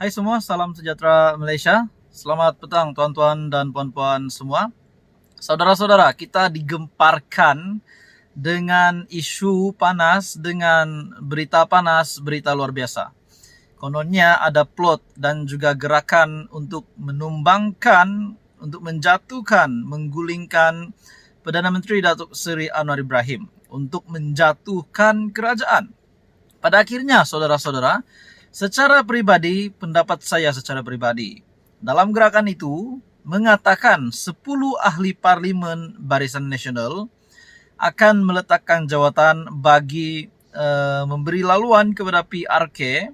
Hai semua, salam sejahtera Malaysia. Selamat petang tuan-tuan dan puan-puan semua. Saudara-saudara, kita digemparkan dengan isu panas, dengan berita panas, berita luar biasa. Kononnya ada plot dan juga gerakan untuk menumbangkan, untuk menjatuhkan, menggulingkan Perdana Menteri Datuk Seri Anwar Ibrahim untuk menjatuhkan kerajaan. Pada akhirnya, saudara-saudara, secara pribadi, pendapat saya secara pribadi, dalam gerakan itu mengatakan 10 ahli parlimen Barisan Nasional akan meletakkan jawatan bagi memberi laluan kepada PRK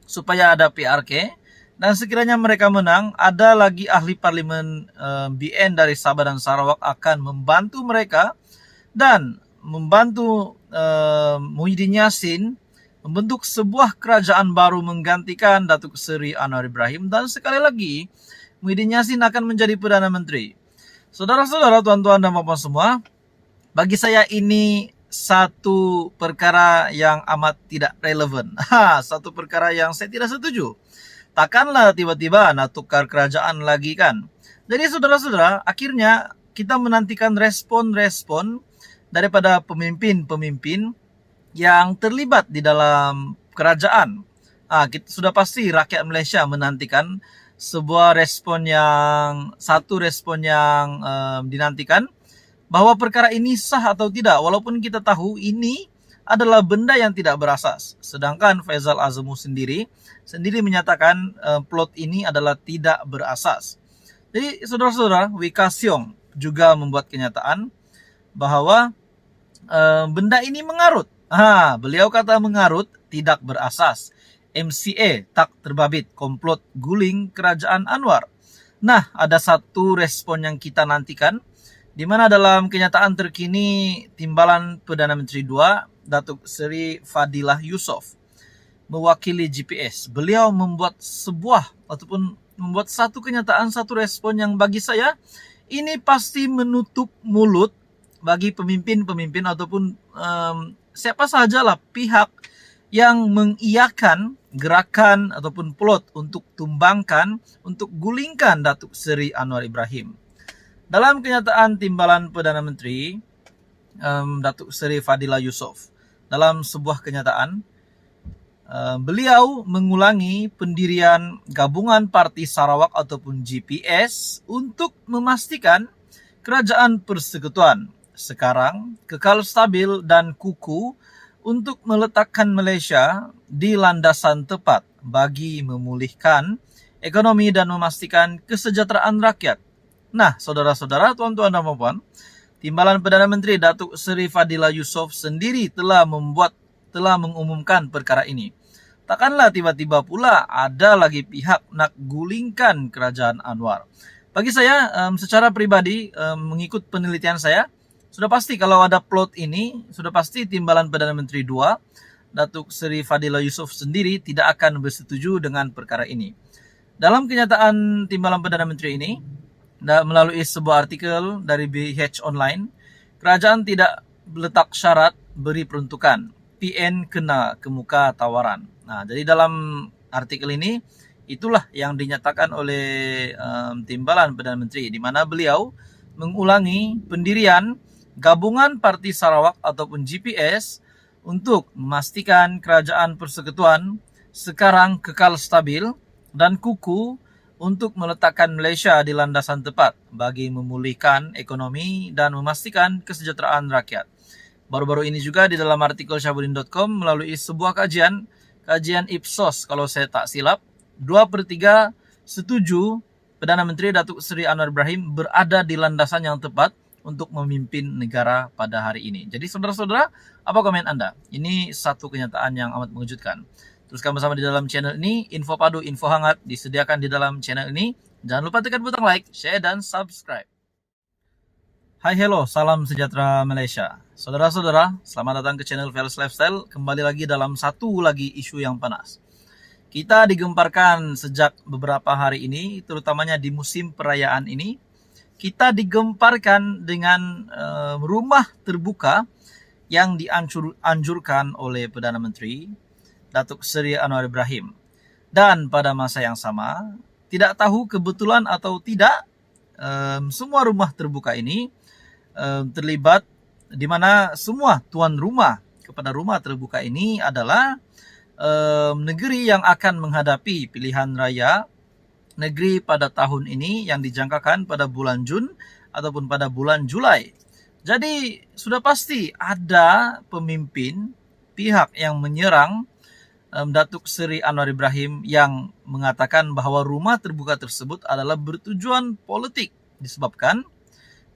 supaya ada PRK, dan sekiranya mereka menang, ada lagi ahli parlimen BN dari Sabah dan Sarawak akan membantu mereka dan membantu Muhyiddin Yassin membentuk sebuah kerajaan baru menggantikan Datuk Seri Anwar Ibrahim, dan sekali lagi Muhyiddin Yassin akan menjadi Perdana Menteri. Saudara-saudara, tuan-tuan dan puan-puan semua, bagi saya ini satu perkara yang amat tidak relevan. Satu perkara yang saya tidak setuju. Takkanlah tiba-tiba nak tukar kerajaan lagi kan. Jadi saudara-saudara, akhirnya kita menantikan respon-respon daripada pemimpin-pemimpin yang terlibat di dalam kerajaan. Sudah pasti rakyat Malaysia menantikan satu respon yang dinantikan, bahwa perkara ini sah atau tidak, walaupun kita tahu ini adalah benda yang tidak berasas. Sedangkan Faisal Azamu sendiri menyatakan plot ini adalah tidak berasas. Jadi saudara-saudara, Wika Siong juga membuat kenyataan bahwa benda ini mengarut. Beliau kata mengarut, tidak berasas. MCA tak terbabit komplot guling kerajaan Anwar. Nah, ada satu respon yang kita nantikan, di mana dalam kenyataan terkini Timbalan Perdana Menteri II, Datuk Seri Fadilah Yusof, mewakili GPS. Beliau membuat satu kenyataan, satu respon yang bagi saya ini pasti menutup mulut bagi pemimpin-pemimpin ataupun siapa sajalah pihak yang mengiyakan gerakan ataupun plot untuk tumbangkan, untuk gulingkan Datuk Seri Anwar Ibrahim. Dalam kenyataan Timbalan Perdana Menteri Datuk Seri Fadilah Yusof, dalam sebuah kenyataan, beliau mengulangi pendirian Gabungan Parti Sarawak ataupun GPS untuk memastikan kerajaan persekutuan sekarang kekal stabil dan kukuh untuk meletakkan Malaysia di landasan tepat bagi memulihkan ekonomi dan memastikan kesejahteraan rakyat. Nah, saudara-saudara, tuan-tuan dan puan-puan, Timbalan Perdana Menteri Datuk Seri Fadilah Yusof sendiri telah mengumumkan perkara ini. Takkanlah tiba-tiba pula ada lagi pihak nak gulingkan kerajaan Anwar. Bagi saya, secara pribadi, mengikut penelitian saya, sudah pasti kalau ada plot ini, sudah pasti Timbalan Perdana Menteri II, Datuk Seri Fadilah Yusof sendiri tidak akan bersetuju dengan perkara ini. Dalam kenyataan Timbalan Perdana Menteri ini, melalui sebuah artikel dari BH Online, kerajaan tidak letak syarat beri peruntukan. PN kena kemuka tawaran. Nah, jadi dalam artikel ini, itulah yang dinyatakan oleh Timbalan Perdana Menteri, di mana beliau mengulangi pendirian Gabungan Parti Sarawak ataupun GPS untuk memastikan kerajaan persekutuan sekarang kekal stabil dan kukuh untuk meletakkan Malaysia di landasan tepat bagi memulihkan ekonomi dan memastikan kesejahteraan rakyat. Baru-baru ini juga di dalam artikel Syahbudin.com, melalui sebuah kajian Ipsos kalau saya tak silap, 2/3 setuju Perdana Menteri Datuk Seri Anwar Ibrahim berada di landasan yang tepat untuk memimpin negara pada hari ini. Jadi saudara-saudara, apa komen Anda? Ini satu kenyataan yang amat mengejutkan. Teruskan bersama di dalam channel ini, info padu, info hangat disediakan di dalam channel ini. Jangan lupa tekan butang like, share, dan subscribe. Hai, hello, salam sejahtera Malaysia. Saudara-saudara, selamat datang ke channel Fearless Lifestyle. Kembali lagi dalam satu lagi isu yang panas. Kita digemparkan sejak beberapa hari ini, terutamanya di musim perayaan ini. Kita digemparkan dengan rumah terbuka yang dianjurkan oleh Perdana Menteri Datuk Seri Anwar Ibrahim. Dan pada masa yang sama, tidak tahu kebetulan atau tidak, semua rumah terbuka ini terlibat, di mana semua tuan rumah kepada rumah terbuka ini adalah negeri yang akan menghadapi pilihan raya negeri pada tahun ini yang dijangkakan pada bulan Jun ataupun pada bulan Julai. Jadi sudah pasti ada pemimpin pihak yang menyerang Datuk Seri Anwar Ibrahim yang mengatakan bahwa rumah terbuka tersebut adalah bertujuan politik disebabkan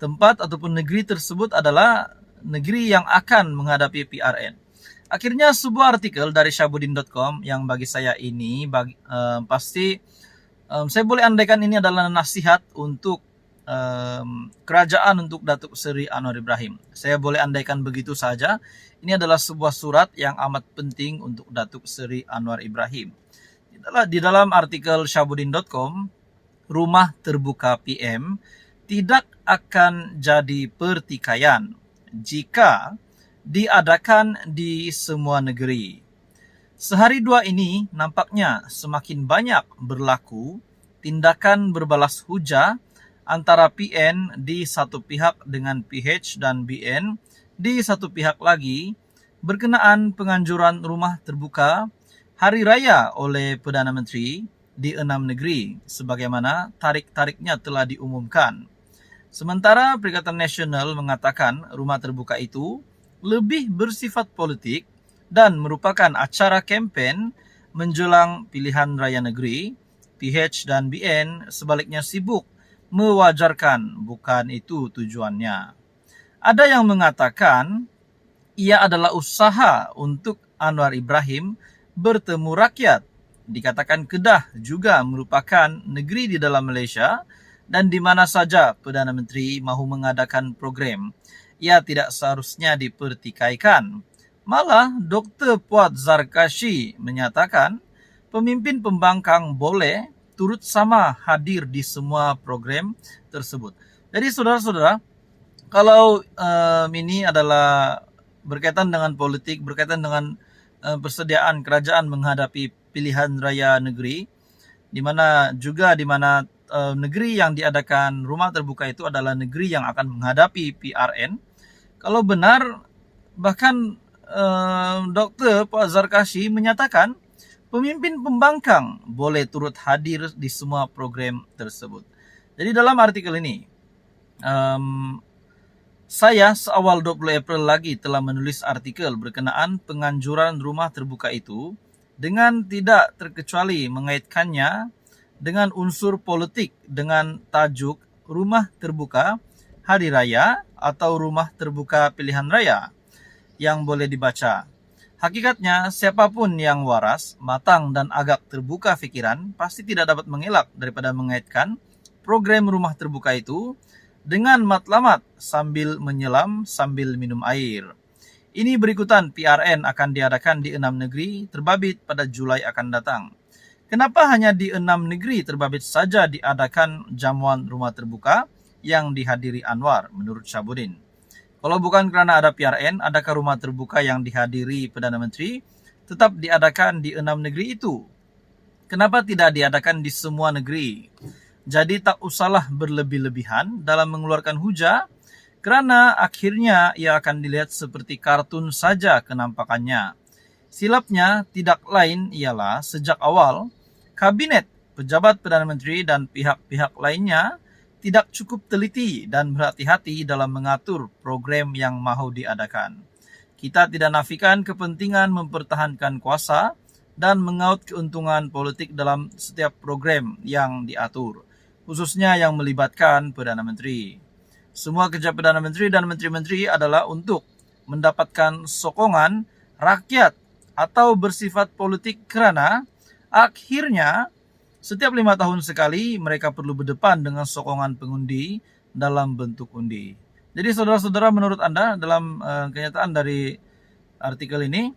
tempat ataupun negeri tersebut adalah negeri yang akan menghadapi PRN. Akhirnya sebuah artikel dari Syahbudin.com yang bagi saya ini pasti saya boleh andaikan ini adalah nasihat untuk kerajaan untuk Datuk Seri Anwar Ibrahim. Saya boleh andaikan begitu saja. Ini adalah sebuah surat yang amat penting untuk Datuk Seri Anwar Ibrahim. Di dalam artikel Syahbudin.com, rumah terbuka PM tidak akan jadi pertikaian jika diadakan di semua negeri. Sehari dua ini nampaknya semakin banyak berlaku tindakan berbalas hujah antara PN di satu pihak dengan PH dan BN di satu pihak lagi berkenaan penganjuran rumah terbuka hari raya oleh Perdana Menteri di 6 negeri sebagaimana tarik-tariknya telah diumumkan. Sementara Perikatan Nasional mengatakan rumah terbuka itu lebih bersifat politik dan merupakan acara kempen menjelang pilihan raya negeri. PH dan BN sebaliknya sibuk mewajarkan bukan itu tujuannya. Ada yang mengatakan ia adalah usaha untuk Anwar Ibrahim bertemu rakyat. Dikatakan Kedah juga merupakan negeri di dalam Malaysia dan di mana saja Perdana Menteri mahu mengadakan program, ia tidak seharusnya dipertikaikan. Malah Dr. Puat Zarkashi menyatakan pemimpin pembangkang boleh turut sama hadir di semua program tersebut. Jadi saudara-saudara, kalau ini adalah berkaitan dengan politik, berkaitan dengan persediaan kerajaan menghadapi pilihan raya negeri, di mana negeri yang diadakan rumah terbuka itu adalah negeri yang akan menghadapi PRN. Kalau benar, bahkan Dr. Pak Zarkashi menyatakan pemimpin pembangkang boleh turut hadir di semua program tersebut. Jadi dalam artikel ini, saya seawal 20 April lagi telah menulis artikel berkenaan penganjuran rumah terbuka itu dengan tidak terkecuali mengaitkannya dengan unsur politik dengan tajuk rumah terbuka hari raya atau rumah terbuka pilihan raya yang boleh dibaca. Hakikatnya siapapun yang waras, matang dan agak terbuka fikiran pasti tidak dapat mengelak daripada mengaitkan program rumah terbuka itu dengan matlamat sambil menyelam sambil minum air. Ini berikutan PRN akan diadakan di 6 negeri terbabit pada Julai akan datang. Kenapa hanya di 6 negeri terbabit saja diadakan jamuan rumah terbuka yang dihadiri Anwar menurut Syahbudin? Kalau bukan kerana ada PRN, adakah rumah terbuka yang dihadiri Perdana Menteri tetap diadakan di 6 negeri itu? Kenapa tidak diadakan di semua negeri? Jadi tak usahlah berlebih-lebihan dalam mengeluarkan hujah, kerana akhirnya ia akan dilihat seperti kartun saja kenampakannya. Silapnya tidak lain ialah sejak awal, kabinet, pejabat Perdana Menteri dan pihak-pihak lainnya tidak cukup teliti dan berhati-hati dalam mengatur program yang mahu diadakan. Kita tidak nafikan kepentingan mempertahankan kuasa dan mengaut keuntungan politik dalam setiap program yang diatur, khususnya yang melibatkan Perdana Menteri. Semua kerja Perdana Menteri dan Menteri-Menteri adalah untuk mendapatkan sokongan rakyat atau bersifat politik kerana akhirnya setiap 5 tahun sekali mereka perlu berdepan dengan sokongan pengundi dalam bentuk undi. Jadi saudara-saudara, menurut Anda dalam kenyataan dari artikel ini,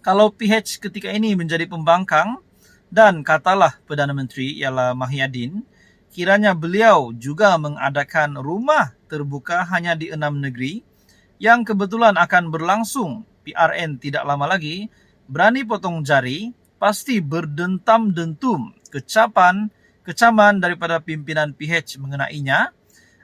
kalau PH ketika ini menjadi pembangkang dan katalah Perdana Menteri ialah Mahyadin, kiranya beliau juga mengadakan rumah terbuka hanya di 6 negeri yang kebetulan akan berlangsung PRN tidak lama lagi, berani potong jari pasti berdentam-dentum kecaman daripada pimpinan PH mengenainya.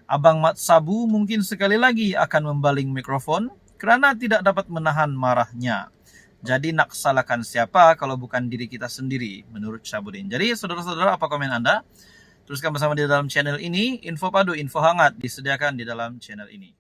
Abang Mat Sabu mungkin sekali lagi akan membaling mikrofon kerana tidak dapat menahan marahnya. Jadi nak salahkan siapa kalau bukan diri kita sendiri, menurut Syabudin. Jadi saudara-saudara, apa komen Anda? Teruskan bersama di dalam channel ini. Info padu, info hangat disediakan di dalam channel ini.